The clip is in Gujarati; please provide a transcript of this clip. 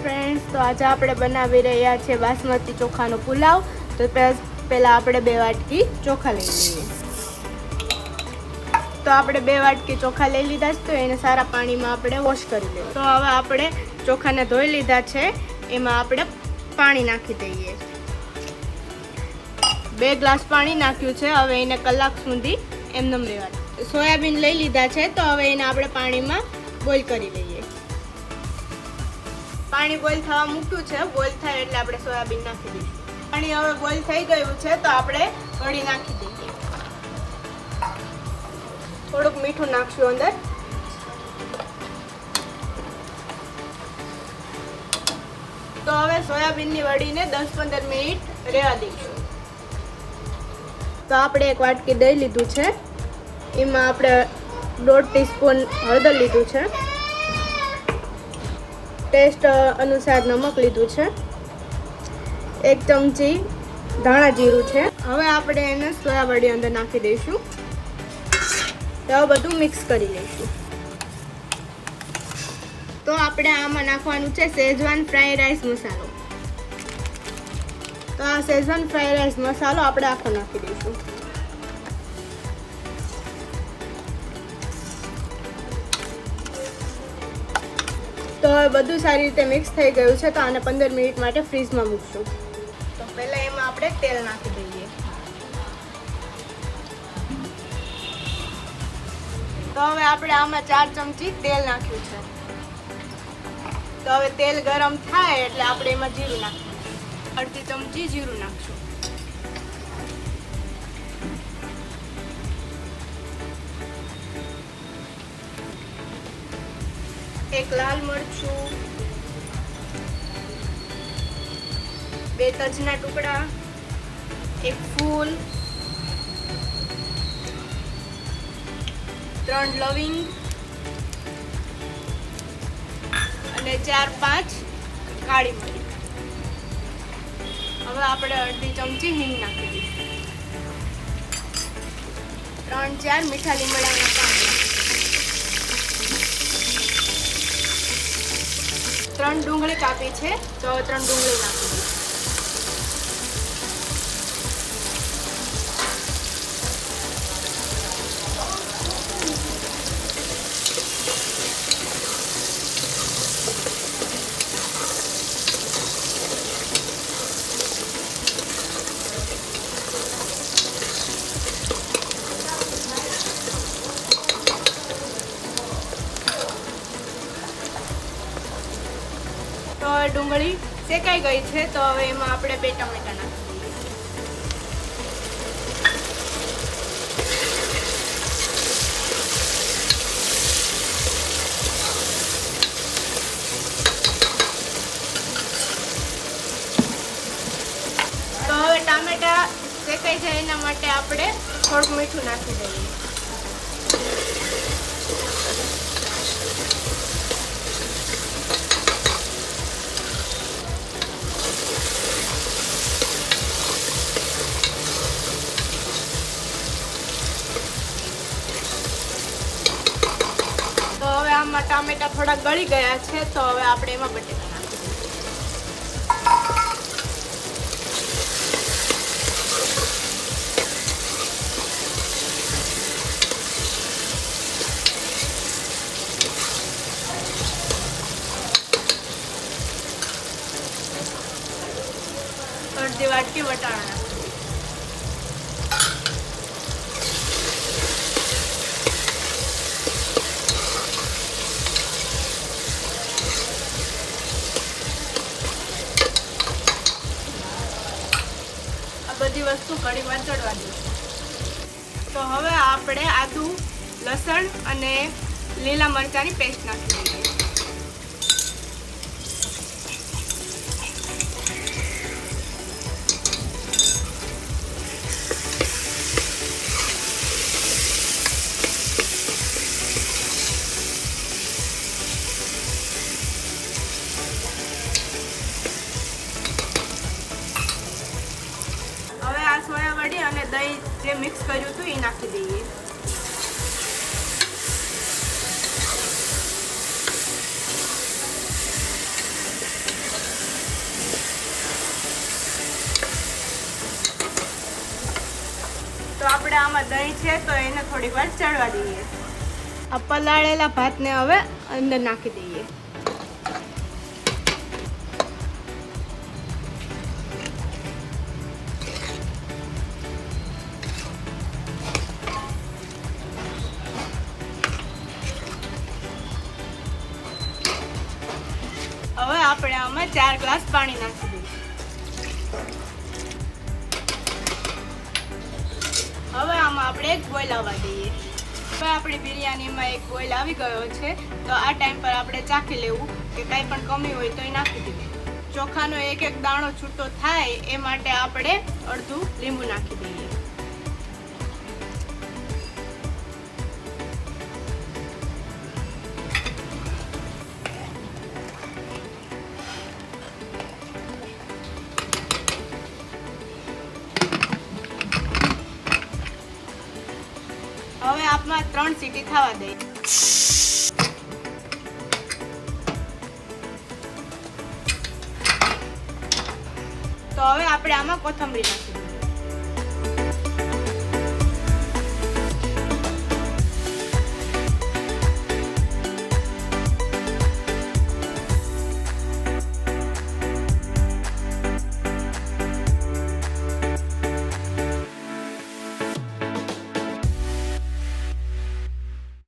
ફ્રેન્ડ્સ, તો આજે આપણે બનાવી રહ્યા છે બાસમતી ચોખાનો પુલાવ. તો પહેલાં આપણે 2 વાટકી ચોખા લઈ લઈએ. તો આપણે 2 વાટકી ચોખા લઈ લીધા છે, તો એને સારા પાણીમાં આપણે વોશ કરી લઈએ. તો હવે આપણે ચોખાને ધોઈ લીધા છે, એમાં આપણે પાણી નાખી દઈએ. 2 ગ્લાસ પાણી નાખ્યું છે. હવે એને કલાક સુધી એમને રહેવા. સોયાબીન લઈ લીધા છે, તો હવે એને આપણે પાણીમાં બોઇલ કરી લઈએ. પાણી બોઇલ થવા મૂક્યું છે. બોઇલ થાય એટલે આપણે સોયાબીન નાખી દઈશું. પાણી હવે બોઇલ થઈ ગયું છે, તો આપણે કઢી નાખી દઈએ. થોડુંક મીઠું નાખશું અંદર. તો હવે સોયાબીનની વડીને 10-15 મિનિટ રહેવા દઈશું. તો આપણે 1 વાટકી દહીં લીધું છે, એમાં આપણે 1.5 ટીસ્પૂન હળદર લીધું છે, ટેસ્ટ અનુસાર નમક લીધું છે, 1 ચમચી ધાણા જીરું છે. હવે આપણે એને સોયાવડી અંદર નાખી દઈશું. તો હવે બધું મિક્સ કરી લઈશું. તો આપણે આમાં નાખવાનું છે શેઝવાન ફ્રાઈ રાઈસ મસાલો. તો આ શેઝવાન ફ્રાઈ રાઈસ મસાલો આપણે આખો નાખી દઈશું. તો હવે બધું સારી રીતે મિક્સ થઈ ગયું છે. તો આને 15 મિનિટ માટે ફ્રીઝમાં મૂકશું. તો પહેલાં એમાં આપણે તેલ નાખી દઈએ. તો હવે આપણે આમાં 4 ચમચી તેલ નાખ્યું છે. તો હવે તેલ ગરમ થાય એટલે આપણે એમાં જીરું નાખીશું. 1/2 ચમચી જીરું નાખશું. 1 લાલ મરચું, 2 તજના ટુકડા, 1 ફૂલ, 3 લવિંગ અને 4-5 કાળી મરી. હવે આપણે 1/2 ચમચી હિંગ નાખી દઈશું. 3-4 મીઠા લીમડાના પાન, 3 ડુંગળી કાપી છે, તો 3 ડુંગળી નાખી દઈશું. તો ડુંગળી શેકાઈ ગઈ છે. તો હવે એમાં આપણે 2 ટમેટા નાખી દઈએ. તો હવે ટામેટા શેકાઈ જાય એના માટે આપણે થોડુંક મીઠું નાખી દઈએ. આમાં ટામેટા થોડા ગળી ગયા છે. તો હવે આપણે એમાં બટેટા નાખી દઈશું. અડધી વાટકી વટાણા નાખી. બધી વસ્તુ કઢીમાં ચડવા દઈશું. તો હવે આપણે આદુ, લસણ અને લીલા મરચાંની પેસ્ટ નાખી દઈએ. સોયાવડી અને દહીં જે મિક્સ કર્યું હતું એ નાખી દઈએ. આમાં દહીં છે તો એને થોડીક વાર ચડવા દઈએ. આ પલાળેલા ભાતને હવે અંદર નાખી દઈએ. હવે આપણે આમાં 4 ગ્લાસ પાણી નાખી દઈએ. હવે આમાં આપણે એક બોઇલ આવવા દઈએ. હવે આપણી બિરયાનીમાં એક બોઇલ આવી ગયો છે તો આ ટાઈમ પર આપણે ચાખી લેવું કે કાંઈ પણ કમી હોય તો એ નાખી દેવું. ચોખાનો એક એક દાણો છૂટો થાય એ માટે આપણે અડધું લીંબુ નાખી દઈએ. હવે આપમાં 3 સીટી થવા દઈએ. તો હવે આપણે આમાં કોથમરી નાખી દઈએ.